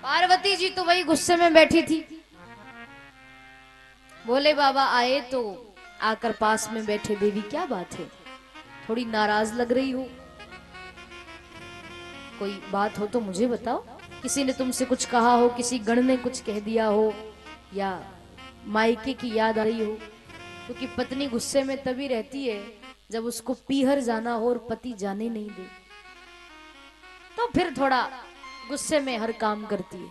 पार्वती जी तो वही गुस्से में बैठी थी। भोले बाबा आए तो आकर पास में बैठे, देवी क्या बात है, थोड़ी नाराज लग रही हो, कोई बात हो तो मुझे बताओ। किसी ने तुमसे कुछ कहा हो, किसी गण ने कुछ कह दिया हो, या मायके की याद आ रही हो? क्योंकि पत्नी गुस्से में तभी रहती है जब उसको पीहर जाना हो और पति जाने नहीं दे, तो फिर थोड़ा गुस्से में हर काम करती है।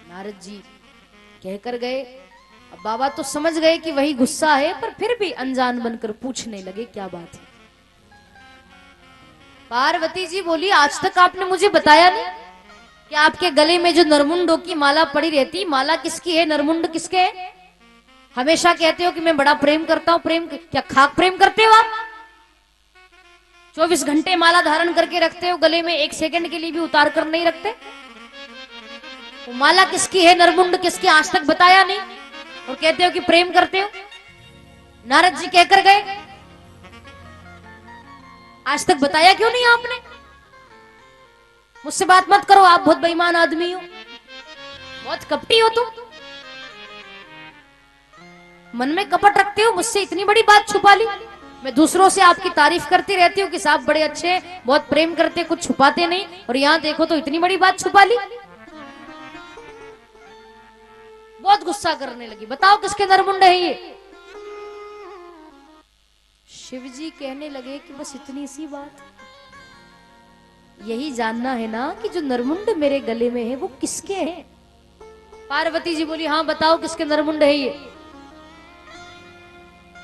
नारद जी कहकर गए। अब बाबा तो समझ गए कि वही गुस्सा है, पर फिर भी अनजान बनकर पूछने लगे क्या बात है। पार्वती जी बोली, आज तक आपने मुझे बताया नहीं कि आपके गले में जो नरमुंडों की माला पड़ी रहती, माला किसकी है, नरमुंड किसके है? हमेशा कहते हो कि मैं बड़ा प्रेम करता हूं, प्रेम क्या खाक प्रेम करते हो आप? 24 घंटे माला धारण करके रखते हो गले में, एक सेकंड के लिए भी उतार कर नहीं रखते। वो माला किसकी है, नरमुंड किसकी, आज तक बताया नहीं, और कहते हो कि प्रेम करते हो। नारद जी कहकर गए, आज तक बताया क्यों नहीं आपने? मुझसे बात मत करो, आप बहुत बेईमान आदमी हो, बहुत कपटी हो तुम, मन में कपट रखते हो, मुझसे इतनी बड़ी बात छुपा ली। मैं दूसरों से आपकी तारीफ करती रहती हूँ कि साहब बड़े अच्छे, बहुत प्रेम करते, कुछ छुपाते नहीं, और यहाँ देखो तो इतनी बड़ी बात छुपा ली। बहुत गुस्सा करने लगी, बताओ किसके नरमुंड है ये? शिवजी कहने लगे कि बस इतनी सी बात, यही जानना है ना कि जो नरमुंड मेरे गले में है वो किसके हैं? पार्वती जी बोली, हाँ बताओ किसके नरमुंड है ये?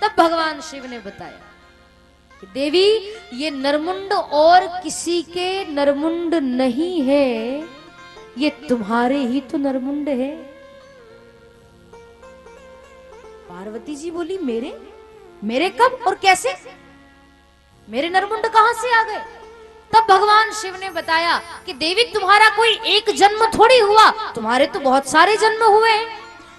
तब भगवान शिव ने बताया कि देवी ये नरमुंड और किसी के नरमुंड नहीं है, ये तुम्हारे ही तो नरमुंड है। पार्वती जी बोली, मेरे मेरे कब और कैसे? मेरे नरमुंड कहां से आ गए? तब भगवान शिव ने बताया कि देवी तुम्हारा कोई एक जन्म थोड़ी हुआ, तुम्हारे तो बहुत सारे जन्म हुए हैं,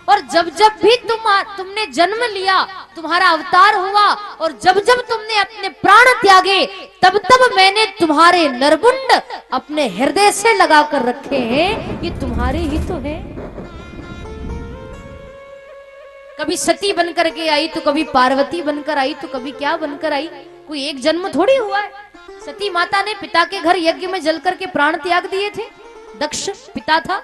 और जब जब भी तुमने जन्म लिया, तुम्हारा अवतार हुआ, और जब जब तुमने अपने प्राण त्यागे, तब तब मैंने तुम्हारे नरमुंड अपने हृदय से लगा कर रखे हैं, ये तुम्हारे ही तो है। कभी सती बनकर के आई, तो कभी पार्वती बनकर आई, तो कभी क्या बनकर आई, कोई एक जन्म थोड़ी हुआ है। सती माता ने पिता के घर यज्ञ में जल करके प्राण त्याग दिए थे, दक्ष पिता था,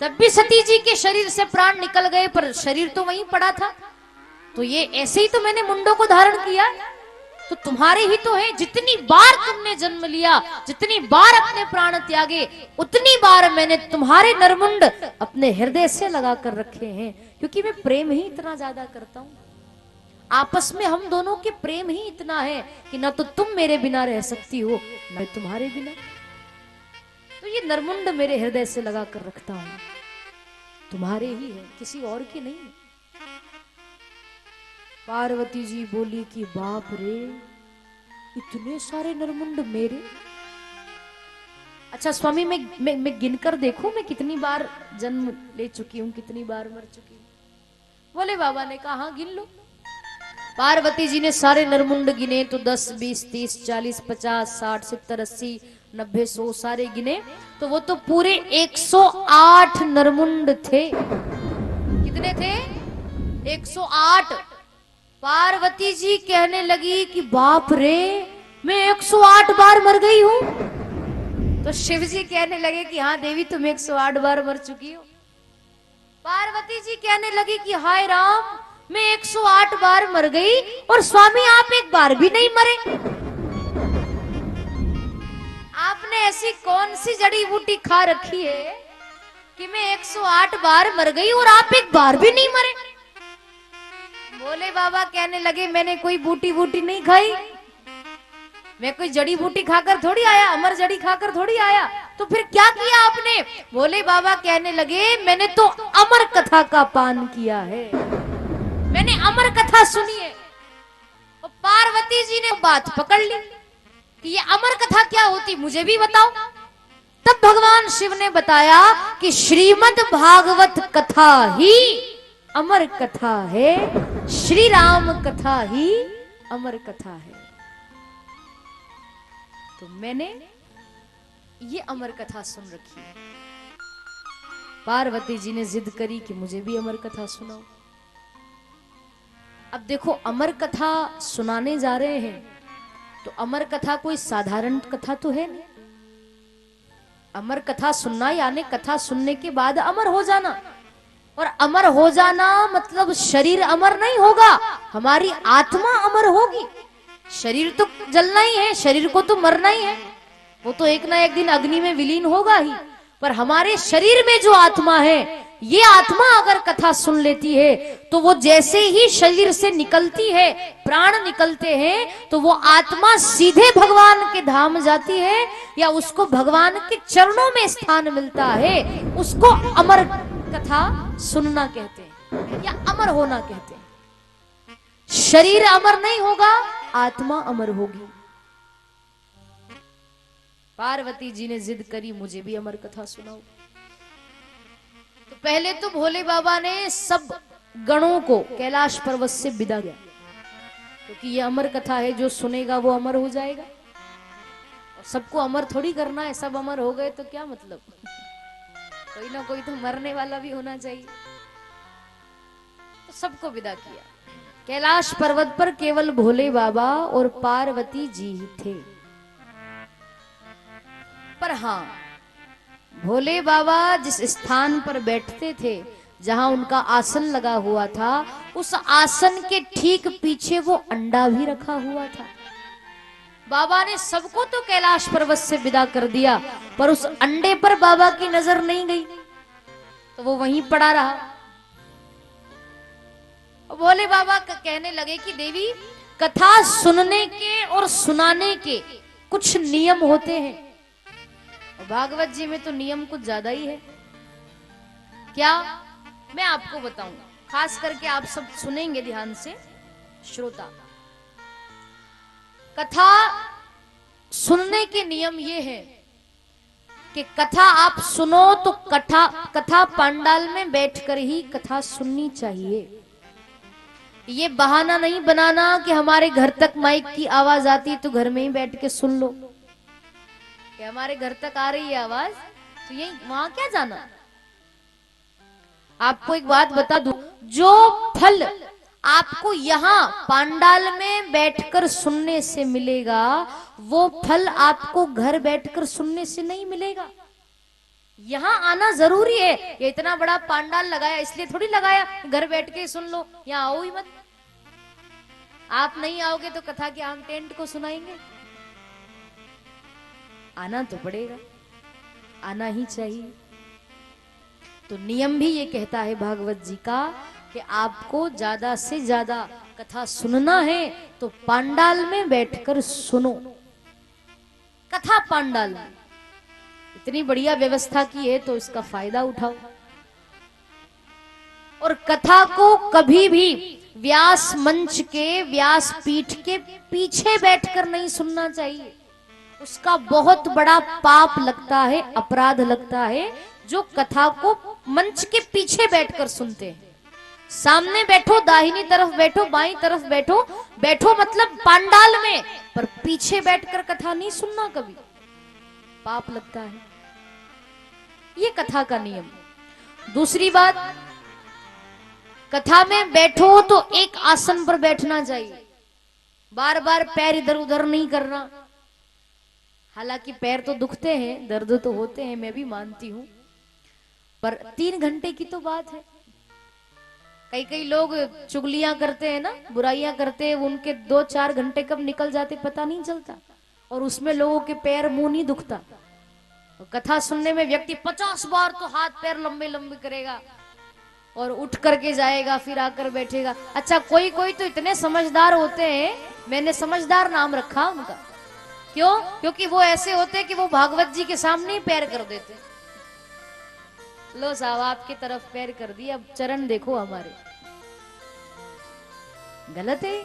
तब भी सती जी के शरीर से प्राण निकल गए, पर शरीर तो वहीं पड़ा था। तो ये ऐसे ही तो मैंने मुंडों को धारण किया, तो तुम्हारे ही तो है। जितनी बार तुमने जन्म लिया, जितनी बार अपने प्राण त्यागे, उतनी बार मैंने तुम्हारे नरमुंड अपने हृदय से लगा कर रखे हैं, क्योंकि मैं प्रेम ही इतना ज्यादा करता हूं। आपस में हम दोनों के प्रेम ही इतना है कि ना तो तुम मेरे बिना रह सकती हो, ना तुम्हारे बिना। तो ये नरमुंड मेरे हृदय से लगा कर रखता हूं, तुम्हारे ही है, किसी और की नहीं। पार्वती जी बोली कि बाप रे, इतने सारे नरमुंड मेरे? अच्छा स्वामी, मैं गिनकर देखूं मैं कितनी बार जन्म ले चुकी हूं, कितनी बार मर चुकी हूं? बोले बाबा ने कहा हाँ गिन लो। पार्वती जी ने सारे नरमुंड गिने तो 10, 20, 30, 40, 50, 60, 70, 80, 90, 100 सारे गिने, तो वो तो पूरे 108 नरमुंड थे। कितने थे? 108। पार्वती जी कहने लगी कि बाप रे, मैं 108 बार मर गई हूं। तो शिव जी कहने लगे कि हाँ देवी, तुम 108 बार मर चुकी हो। पार्वती जी कहने लगी कि हाय राम, मैं 108 बार मर गई, और स्वामी आप एक बार भी नहीं मरे। आपने ऐसी कौन सी जड़ी बूटी खा रखी है कि मैं 108 बार मर गई और आप एक बार भी नहीं मरे? बोले बाबा कहने लगे, मैंने कोई बूटी बूटी नहीं खाई, मैं कोई जड़ी बूटी खाकर थोड़ी आया, अमर जड़ी खाकर थोड़ी आया, तो फिर क्या किया आपने? बोले बाबा कहने लगे, मैंने तो अमर कथा का पान किया है, मैंने अमर कथा सुनी है। और पार्वती जी ने बात पकड़ ली कि ये अमर कथा क्या होती, मुझे भी बताओ। तब भगवान शिव ने बताया कि श्रीमद् भागवत कथा ही अमर कथा है, श्री राम कथा ही अमर कथा है। तो मैंने ये अमर कथा सुन रखी है। पार्वती जी ने जिद करी कि मुझे भी अमर कथा सुनाओ। अब देखो, अमर कथा सुनाने जा रहे हैं तो अमर कथा कोई साधारण कथा तो है नहीं। अमर कथा सुनना यानी कथा सुनने के बाद अमर हो जाना, और अमर हो जाना मतलब शरीर अमर नहीं होगा, हमारी आत्मा अमर होगी। शरीर तो जलना ही है, शरीर को तो मरना ही है, वो तो एक ना एक दिन अग्नि में विलीन होगा ही। पर हमारे शरीर में जो आत्मा है, ये आत्मा अगर कथा सुन लेती है तो वो जैसे ही शरीर से निकलती है, प्राण निकलते हैं, तो वो आत्मा सीधे भगवान के धाम जाती है, या उसको भगवान के चरणों में स्थान मिलता है। उसको अमर कथा सुनना कहते हैं या अमर होना कहते हैं। शरीर अमर नहीं होगा, आत्मा अमर होगी। पार्वती जी ने जिद करी, मुझे भी अमर कथा सुनाओ। तो पहले तो भोले बाबा ने सब गणों को कैलाश पर्वत से विदा किया, क्योंकि ये अमर कथा है, जो सुनेगा वो अमर हो जाएगा। और सबको अमर थोड़ी करना है, सब अमर हो गए तो क्या मतलब, कोई ना कोई तो मरने वाला भी होना चाहिए। तो सबको विदा किया। कैलाश पर्वत पर केवल भोले बाबा और पार्वती जी ही थे। पर हाँ, भोले बाबा जिस स्थान पर बैठते थे, जहां उनका आसन लगा हुआ था, उस आसन के ठीक पीछे वो अंडा भी रखा हुआ था। बाबा ने सबको तो कैलाश पर्वत से विदा कर दिया, पर उस अंडे पर बाबा की नजर नहीं गई, तो वो वहीं पड़ा रहा। भोले बाबा कहने लगे कि देवी, कथा सुनने के और सुनाने के कुछ नियम होते हैं। भागवत जी में तो नियम कुछ ज्यादा ही है। क्या, मैं आपको बताऊं, खास करके आप सब सुनेंगे ध्यान से श्रोता। कथा सुनने के नियम ये है कि कथा आप सुनो तो कथा पंडाल में बैठकर ही कथा सुननी चाहिए। ये बहाना नहीं बनाना कि हमारे घर तक माइक की आवाज आती तो घर में ही बैठ के सुन लो, कि हमारे घर तक आ रही है आवाज तो यही वहां क्या जाना। आपको एक बात बता दूं, जो फल आपको यहाँ पंडाल में बैठकर सुनने से मिलेगा, वो फल आपको घर बैठकर सुनने से नहीं मिलेगा। यहाँ आना जरूरी है। ये इतना बड़ा पंडाल लगाया इसलिए थोड़ी लगाया घर बैठ के सुन लो, यहाँ आओ ही मत। आप नहीं आओगे तो कथा के हम टेंट को सुनाएंगे। आना तो पड़ेगा, आना ही चाहिए। तो नियम भी ये कहता है भागवत जी का कि आपको ज्यादा से ज्यादा कथा सुनना है तो पंडाल में बैठकर सुनो। कथा पंडाल में इतनी बढ़िया व्यवस्था की है तो इसका फायदा उठाओ। और कथा को कभी भी व्यास मंच के, व्यास पीठ के पीछे बैठकर नहीं सुनना चाहिए। उसका बहुत बड़ा पाप लगता है, अपराध लगता है जो कथा को मंच के पीछे बैठकर सुनते हैं। सामने बैठो, दाहिनी तरफ बैठो, बाईं तरफ बैठो, बैठो मतलब पंडाल में, पर पीछे बैठकर कथा नहीं सुनना कभी, पाप लगता है। ये कथा का नियम। दूसरी बात, कथा में बैठो तो एक आसन पर बैठना चाहिए, बार बार पैर इधर उधर नहीं करना। हालांकि पैर तो दुखते हैं, दर्द तो होते हैं, मैं भी मानती हूं, पर 3 घंटे की तो बात है। कई लोग चुगलियां करते हैं ना, बुराइयां करते हैं, उनके 2-4 घंटे कब निकल जाते पता नहीं चलता, और उसमें लोगों के पैर मुंह नहीं दुखता। कथा सुनने में व्यक्ति 50 बार तो हाथ पैर लंबे लंबे करेगा और उठ करके जाएगा, फिर आकर बैठेगा। अच्छा, कोई कोई तो इतने समझदार होते हैं, मैंने समझदार नाम रखा उनका। क्यों? क्योंकि वो ऐसे होते हैं कि वो भागवत जी के सामने ही पैर कर देते। लो साहब, आपकी तरफ पैर कर दिया, अब चरण देखो हमारे। गलत है।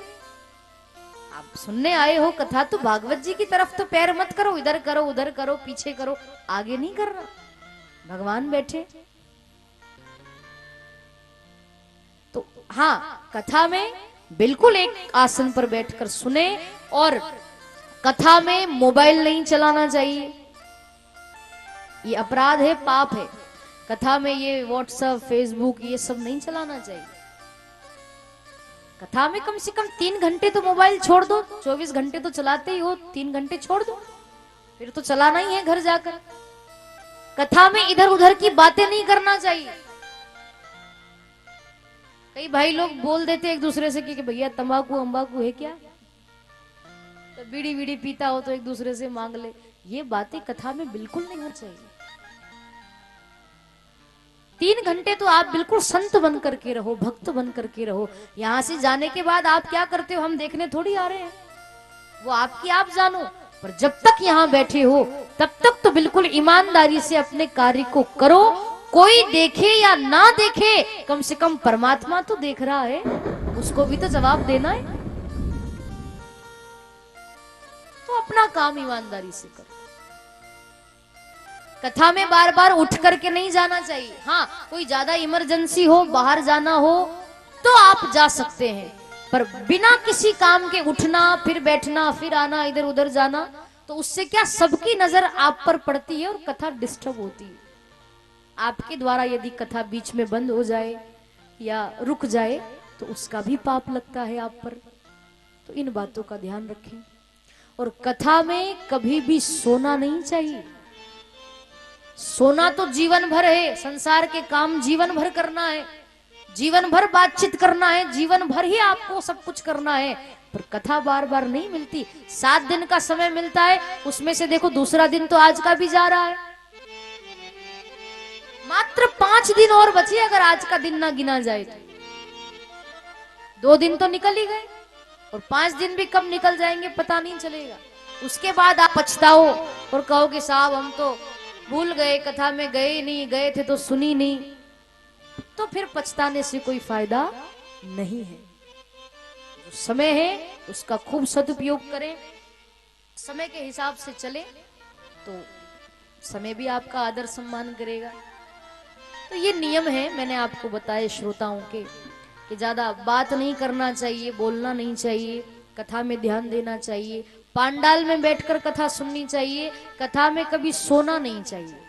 आप सुनने आए हो कथा तो भागवत जी की तरफ तो पैर मत करो, इधर करो, उधर करो, पीछे करो, आगे नहीं करना। भगवान बैठे। तो हाँ, कथा में बिल्कुल एक आसन पर बैठकर सुने, और कथा में मोबाइल नहीं चलाना चाहिए। ये अपराध है, पाप है। कथा में ये व्हाट्सएप, फेसबुक ये सब नहीं चलाना चाहिए। कथा में कम से कम 3 घंटे तो मोबाइल छोड़ दो। 24 घंटे तो चलाते ही हो, 3 घंटे छोड़ दो, फिर तो चलाना ही है घर जाकर। कथा में इधर उधर की बातें नहीं करना चाहिए। कई भाई लोग बोल देते एक दूसरे से कि भैया तंबाकू अम्बाकू है क्या, तो बीड़ी बीड़ी पीता हो तो एक दूसरे से मांग ले। ये बातें कथा में बिल्कुल नहीं होनी चाहिए। 3 घंटे तो आप बिल्कुल संत बन करके रहो, भक्त बन करके रहो। यहां से जाने के बाद आप क्या करते हो हम देखने थोड़ी आ रहे हैं, वो आपकी आप जानो। पर जब तक यहाँ बैठे हो तब तक तो बिल्कुल ईमानदारी से अपने कार्य को करो। कोई देखे या ना देखे, कम से कम परमात्मा तो देख रहा है, उसको भी तो जवाब देना है। तो अपना काम ईमानदारी से करो। कथा में बार बार उठ करके नहीं जाना चाहिए। हाँ, कोई ज्यादा इमरजेंसी हो, बाहर जाना हो तो आप जा सकते हैं, पर बिना किसी काम के उठना, फिर बैठना, फिर आना, इधर उधर जाना, तो उससे क्या सबकी नजर आप पर पड़ती है और कथा डिस्टर्ब होती है। आपके द्वारा यदि कथा बीच में बंद हो जाए या रुक जाए तो उसका भी पाप लगता है आप पर। तो इन बातों का ध्यान रखें। और कथा में कभी भी सोना नहीं चाहिए। सोना तो जीवन भर है, संसार के काम जीवन भर करना है, जीवन भर बातचीत करना है, जीवन भर ही आपको सब कुछ करना है, पर कथा बार बार नहीं मिलती। 7 दिन का समय मिलता है, उसमें से देखो दूसरा दिन तो आज का भी जा रहा है। मात्र 5 दिन और बचे, अगर आज का दिन ना गिना जाए तो 2 दिन तो निकल ही गए, और 5 दिन भी कब निकल जाएंगे पता नहीं चलेगा। उसके बाद आप पछताओ और कहो कि साहब हम तो भूल गए, कथा में गए नहीं, गए थे तो सुनी नहीं। तो फिर पछताने से कोई फायदा नहीं है। जो समय है उसका खूब सदुपयोग करें, समय के हिसाब से चले तो समय भी आपका आदर सम्मान करेगा। तो ये नियम है, मैंने आपको बताए श्रोताओं के, कि ज्यादा बात नहीं करना चाहिए, बोलना नहीं चाहिए, कथा में ध्यान देना चाहिए, पांडाल में बैठकर कथा सुननी चाहिए, कथा में कभी सोना नहीं चाहिए।